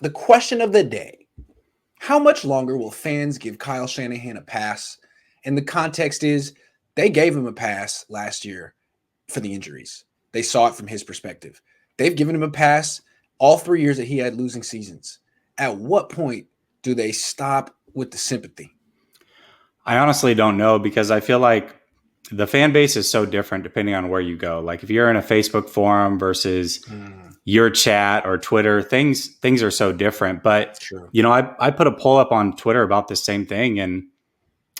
the question of the day: how much longer will fans give Kyle Shanahan a pass? And the context is they gave him a pass last year for the injuries. They saw it from his perspective. They've given him a pass all 3 years that he had losing seasons. At what point do they stop with the sympathy? I honestly don't know, because I feel like the fan base is so different depending on where you go. Like if you're in a Facebook forum versus your chat or Twitter, things are so different. But, True. I put a poll up on Twitter about the same thing, and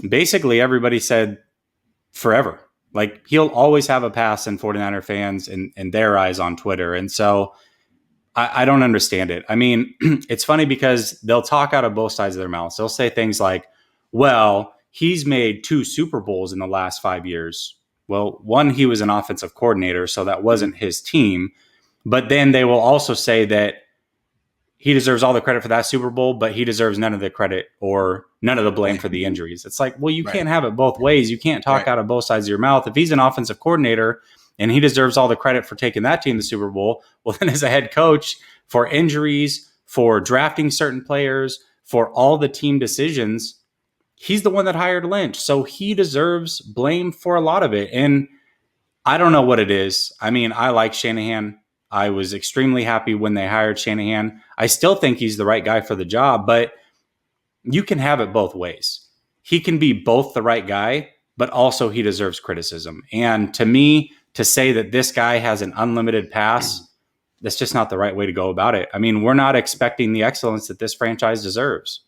basically everybody said forever. Like he'll always have a pass in 49er fans in their eyes on Twitter. And so I don't understand it. I mean, it's funny because they'll talk out of both sides of their mouths. They'll say things like, well, he's made 2 Super Bowls in the last 5 years. Well, one, he was an offensive coordinator, so that wasn't his team. But then they will also say that he deserves all the credit for that Super Bowl, but he deserves none of the credit or none of the blame for the injuries. It's like, well, you can't have it both ways. You can't talk out of both sides of your mouth. If he's an offensive coordinator and he deserves all the credit for taking that team to the Super Bowl, well, then as a head coach, for injuries, for drafting certain players, for all the team decisions, he's the one that hired Lynch. So he deserves blame for a lot of it. And I don't know what it is. I mean, I like Shanahan. I was extremely happy when they hired Shanahan. I still think he's the right guy for the job, but you can have it both ways. He can be both the right guy, but also he deserves criticism. And to me, to say that this guy has an unlimited pass, that's just not the right way to go about it. I mean, we're not expecting the excellence that this franchise deserves.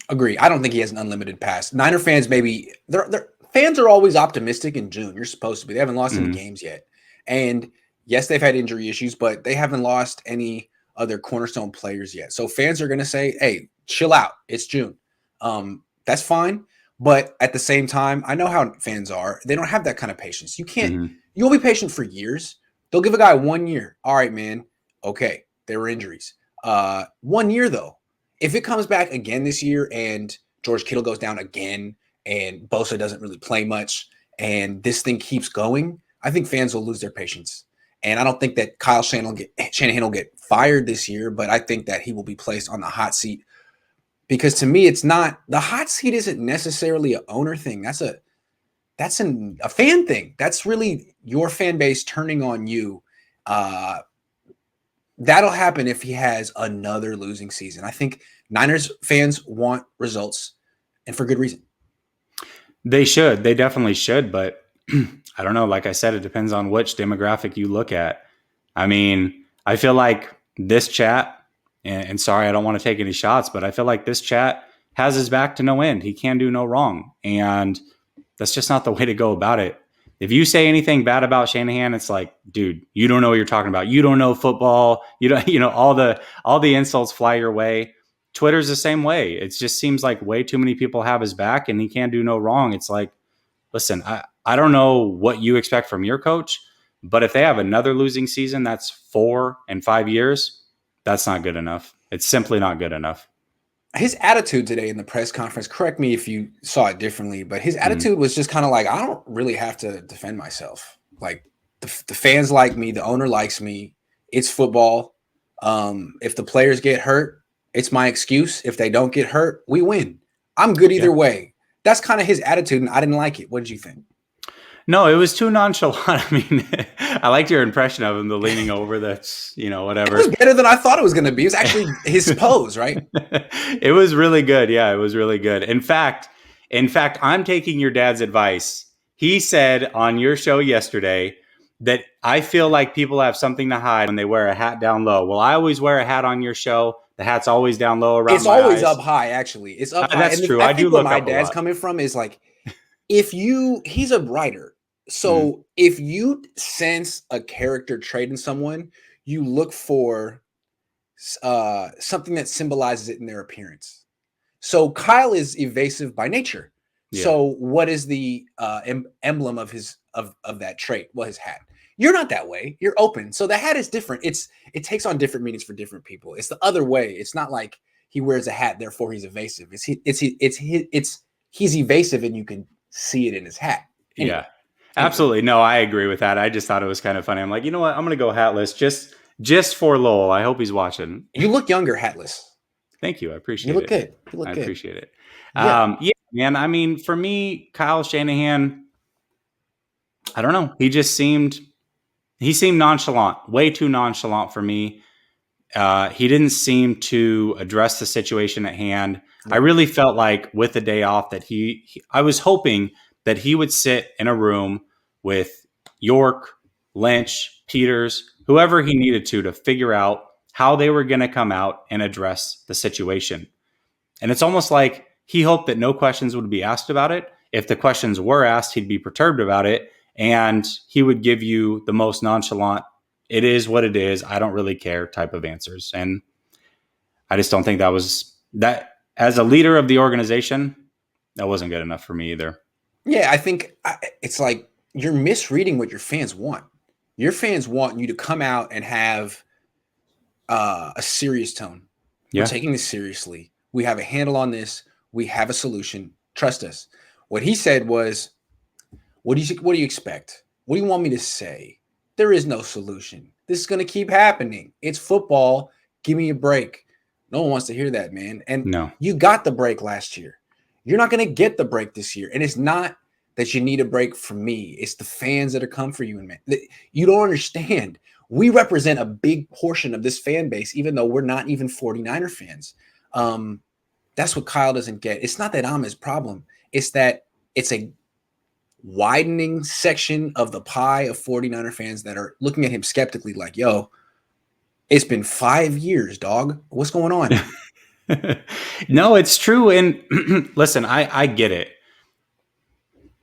Agree. I don't think he has an unlimited pass. Niner fans, maybe they're fans are always optimistic in June. You're supposed to be. They haven't lost any games yet. And yes, they've had injury issues, but they haven't lost any other cornerstone players yet. So fans are going to say, hey, chill out. It's June. That's fine. But at the same time, I know how fans are. They don't have that kind of patience. You can't, you'll be patient for years. They'll give a guy 1 year. All right, man. Okay. There were injuries. 1 year though. If it comes back again this year and George Kittle goes down again and Bosa doesn't really play much and this thing keeps going, I think fans will lose their patience. And I don't think that Kyle Shanahan will get fired this year, but I think that he will be placed on the hot seat, because to me, it's not, the hot seat isn't necessarily an owner thing. That's a fan thing. That's really your fan base turning on you. That'll happen if he has another losing season. I think Niners fans want results, and for good reason. They should. They definitely should. But I don't know. Like I said, it depends on which demographic you look at. I mean, I feel like this chat, and sorry, I don't want to take any shots, but I feel like this chat has his back to no end. He can do no wrong. And that's just not the way to go about it. If you say anything bad about Shanahan, it's like, dude, you don't know what you're talking about. You don't know football. You don't, all the insults fly your way. Twitter's the same way. It just seems like way too many people have his back and he can't do no wrong. It's like, listen, I don't know what you expect from your coach, but if they have another losing season, that's 4 and 5 years. That's not good enough. It's simply not good enough. His attitude today in the press conference, correct me if you saw it differently, but his attitude was just kind of like, I don't really have to defend myself. Like the fans like me, the owner likes me. It's football. If the players get hurt, it's my excuse. If they don't get hurt, we win. I'm good either way. That's kind of his attitude, and I didn't like it. What did you think? No, it was too nonchalant. I mean, I liked your impression of him, the leaning over, that's, whatever. It was better than I thought it was going to be. It was actually his pose, right? It was really good. Yeah, it was really good. In fact, I'm taking your dad's advice. He said on your show yesterday that I feel like people have something to hide when they wear a hat down low. Well, I always wear a hat on your show. The hat's always down low around It's my always eyes. Up high, actually. It's up high. That's true. I do look where my up dad's coming from is like, he's a writer. So if you sense a character trait in someone, you look for something that symbolizes it in their appearance. So Kyle is evasive by nature. Yeah. So what is the emblem of that trait? Well, his hat. You're not that way. You're open. So the hat is different. It takes on different meanings for different people. It's the other way. It's not like he wears a hat, therefore he's evasive. He's evasive, and you can see it in his hat. Anyway. Yeah. Absolutely. No, I agree with that. I just thought it was kind of funny. I'm like, you know what? I'm going to go hatless just Just for Lowell. I hope he's watching. You look younger, hatless. Thank you. I You appreciate look it. good. You look I good. appreciate it. Yeah. Yeah, man. I mean, for me, Kyle Shanahan, I don't know. He seemed nonchalant, way too nonchalant for me. He didn't seem to address the situation at hand. I really felt like with the day off that I was hoping that he would sit in a room with York, Lynch, Peters, whoever he needed to figure out how they were going to come out and address the situation. And it's almost like he hoped that no questions would be asked about it. If the questions were asked, he'd be perturbed about it. And he would give you the most nonchalant, it is what it is, I don't really care type of answers. And I just don't think that as a leader of the organization, that wasn't good enough for me either. Yeah, I think it's like you're misreading what your fans want. Your fans want you to come out and have a serious tone. Yeah. We're taking this seriously. We have a handle on this. We have a solution. Trust us. What he said was, what do you expect? What do you want me to say? There is no solution. This is going to keep happening. It's football. Give me a break. No one wants to hear that, man. And No. You got the break last year. You're not going to get the break this year. And it's not that you need a break from me. It's the fans that are come for you. And man, you don't understand. We represent a big portion of this fan base, even though we're not even 49er fans. That's what Kyle doesn't get. It's not that I'm his problem. It's that it's a widening section of the pie of 49er fans that are looking at him skeptically like, yo, it's been 5 years, dog. What's going on? No, it's true. And listen, I get it.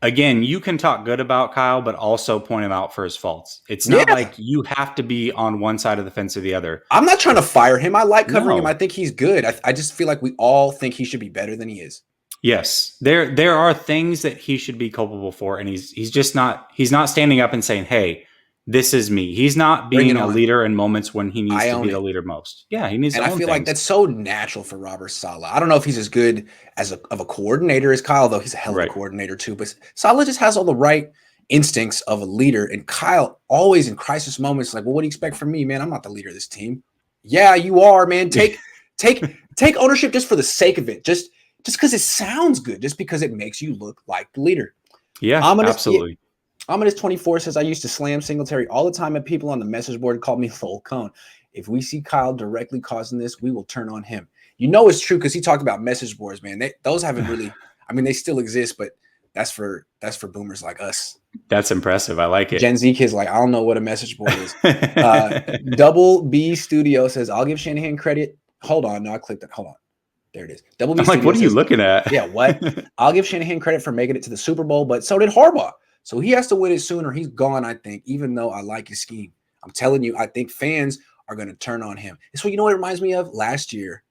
Again, you can talk good about Kyle, but also point him out for his faults. It's not like you have to be on one side of the fence or the other. I'm not trying to fire him. I like covering him. I think he's good. I just feel like we all think he should be better than he is. Yes, there are things that he should be culpable for, and he's not standing up and saying, "Hey, this is me." He's not being a leader in moments when he needs to be the leader most. Yeah, he needs to own things. And I feel like that's so natural for Robert Saleh. I don't know if he's as good of a coordinator as Kyle, though he's a hell of a coordinator too. But Saleh just has all the right instincts of a leader. And Kyle always in crisis moments, like, well, what do you expect from me, man? I'm not the leader of this team. Yeah, you are, man. Take ownership just for the sake of it. Just because it sounds good, just because it makes you look like the leader. Yeah, absolutely. Ominous 24 says, I used to slam Singletary all the time, and people on the message board called me Lowell Cohn. If we see Kyle directly causing this, we will turn on him. You know it's true because he talked about message boards, man. Those haven't really – I mean, they still exist, but that's for boomers like us. That's impressive. I like it. Gen Z kids like, I don't know what a message board is. Double B Studio says, I'll give Shanahan credit. Hold on. No, I clicked it. Hold on. There it is. Double B I'm like, what are you looking at? Yeah, what? I'll give Shanahan credit for making it to the Super Bowl, but so did Harbaugh. So he has to win it soon or he's gone, I think, even though I like his scheme. I'm telling you, I think fans are going to turn on him. It's what, you know what it reminds me of? Last year,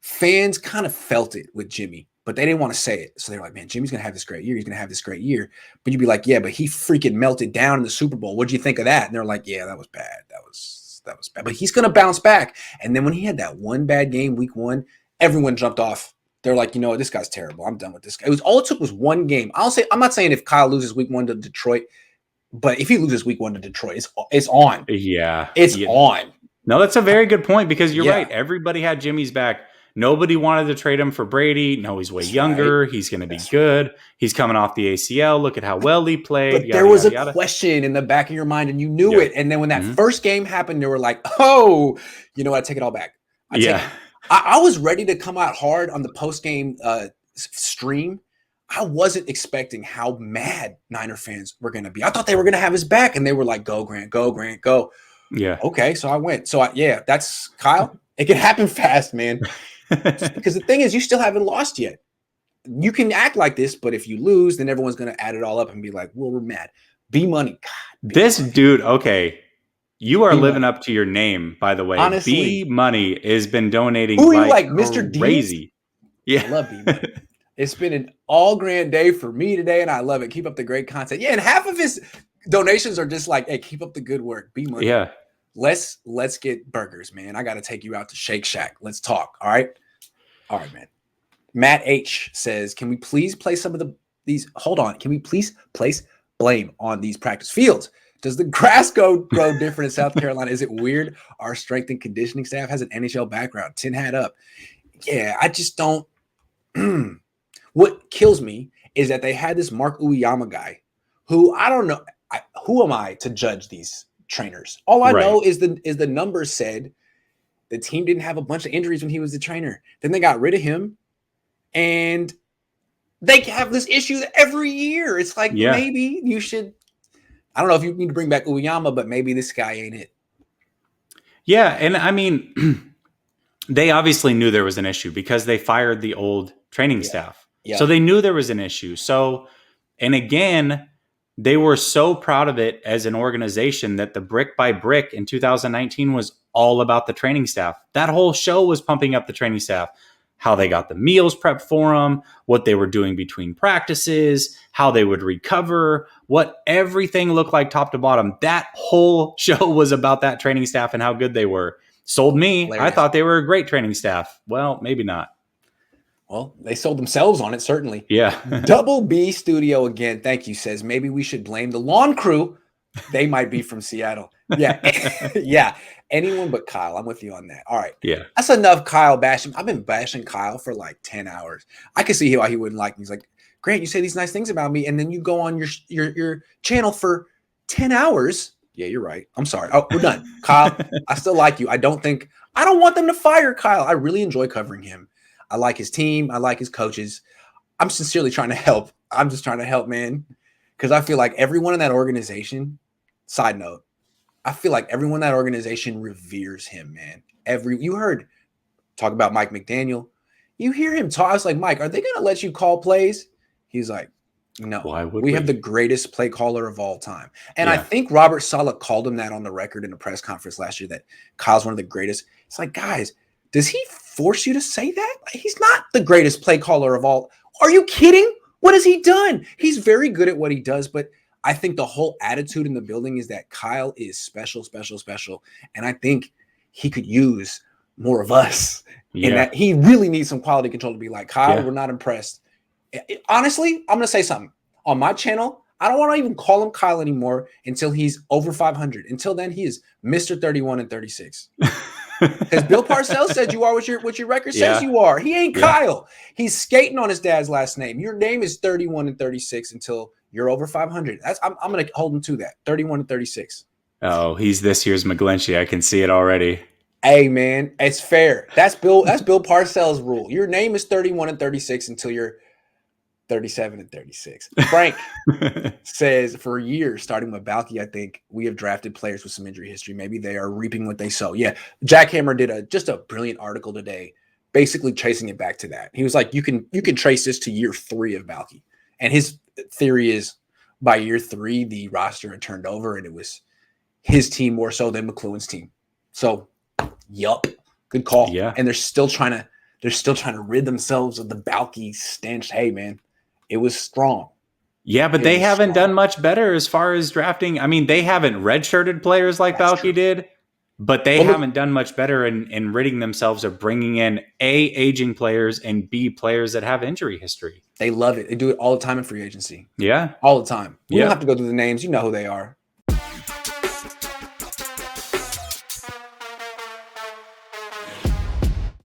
fans kind of felt it with Jimmy, but they didn't want to say it. So they're like, man, Jimmy's going to have this great year. He's going to have this great year. But you'd be like, yeah, but he freaking melted down in the Super Bowl. What'd you think of that? And they're like, yeah, that was bad. That was bad. But he's going to bounce back. And then when he had that one bad game, week 1, everyone jumped off. They're like, you know what, this guy's terrible. I'm done with this guy. It took was one game. I'm not saying if Kyle loses week 1 to Detroit, but if he loses week 1 to Detroit, it's on. Yeah. It's on. No, that's a very good point because you're right. Everybody had Jimmy's back. Nobody wanted to trade him for Brady. No, he's way younger. Right. He's going to be good. He's coming off the ACL. Look at how well he played. But there was a question in the back of your mind and you knew it. And then when that first game happened, they were like, oh, you know what? I take it all back. I was ready to come out hard on the post-game stream. I wasn't expecting how mad Niner fans were going to be. I thought they were going to have his back, and they were like, go, Grant, go. Yeah. Okay, so I went. So, that's Kyle. It can happen fast, man. Because the thing is, you still haven't lost yet. You can act like this, but if you lose, then everyone's going to add it all up and be like, well, we're mad. B-Money. God, dude, okay. You are living up to your name, by the way. Honestly, B-Money has been donating like Mr. crazy. Yeah. I love B-Money. It's been an all-grand day for me today, and I love it. Keep up the great content. Yeah, and half of his donations are just like, hey, keep up the good work. B-Money. Yeah. Let's get burgers, man. I got to take you out to Shake Shack. Let's talk, all right? All right, man. Matt H. says, can we please play some of these? Hold on. Can we please place blame on these practice fields. Does the grass grow different in South Carolina? Is it weird? Our strength and conditioning staff has an NHL background. Tin hat up. Yeah, I just don't. What kills me is that they had this Mark Uyama guy who I don't know. Who am I to judge these trainers? All I know is the numbers said the team didn't have a bunch of injuries when he was the trainer. Then they got rid of him, and they have this issue every year. It's like maybe you should. I don't know if you need to bring back Uyama, but maybe this guy ain't it. Yeah, and I mean, they obviously knew there was an issue because they fired the old training staff. Yeah. So they knew there was an issue. So, and again, they were so proud of it as an organization that the Brick by Brick in 2019 was all about the training staff. That whole show was pumping up the training staff. How they got the meals prepped for them, what they were doing between practices, how they would recover, what everything looked like top to bottom. That whole show was about that training staff and how good they were. Sold me. Hilarious. I thought they were a great training staff. Well, maybe not. Well, they sold themselves on it, certainly. Yeah. Double B Studio again, thank you, says maybe we should blame the lawn crew. They might be from Seattle. Yeah. Yeah. Anyone but Kyle. I'm with you on that. All right. Yeah. That's enough Kyle bashing. I've been bashing Kyle for like 10 hours. I can see why he wouldn't like me. He's like, Grant, you say these nice things about me, and then you go on your channel for 10 hours. Yeah, you're right. I'm sorry. Oh, we're done. Kyle, I still like you. I don't want them to fire Kyle. I really enjoy covering him. I like his team. I like his coaches. I'm sincerely trying to help. I'm just trying to help, man. Because I feel like everyone in that organization, side note, I feel like everyone in that organization reveres him, man. You heard talk about Mike McDaniel. You hear him talk. I was like, Mike, are they going to let you call plays? He's like, no. Why would we have the greatest play caller of all time. And I think Robert Saleh called him that on the record in a press conference last year, that Kyle's one of the greatest. It's like, guys, does he force you to say that? He's not the greatest play caller of all. Are you kidding? What has he done? He's very good at what he does, but I think the whole attitude in the building is that Kyle is special. And I think he could use more of us. Yeah. And that he really needs some quality control to be like, Kyle, we're not impressed. Honestly, I'm going to say something. On my channel, I don't want to even call him Kyle anymore until he's over 500. Until then, he is Mr. 31 and 36. Because Bill Parcells said you are what your record says you are. He ain't Kyle. He's skating on his dad's last name. Your name is 31 and 36 until you're over 500. I'm going to hold him to that. 31 and 36. Oh, he's this year's McGlinchey. I can see it already. Hey, man, it's fair. That's Bill Parcells' rule. Your name is 31 and 36 until you're 37 and 36. Frank says, for years, starting with Balky, I think we have drafted players with some injury history. Maybe they are reaping what they sow. Yeah, Jack Hammer did just a brilliant article today, basically tracing it back to that. He was like, you can trace this to year 3 of Balky. And his theory is by year 3, the roster had turned over and it was his team more so than McLuhan's team. So, yup, good call. Yeah. And they're still trying to rid themselves of the Balky stench. Hey, man, it was strong. Yeah, but they haven't done much better as far as drafting. I mean, they haven't redshirted players like Balky did, but they haven't done much better in ridding themselves of bringing in A, aging players, and B, players that have injury history. They love it. They do it all the time in free agency. Yeah. All the time. We don't have to go through the names. You know who they are.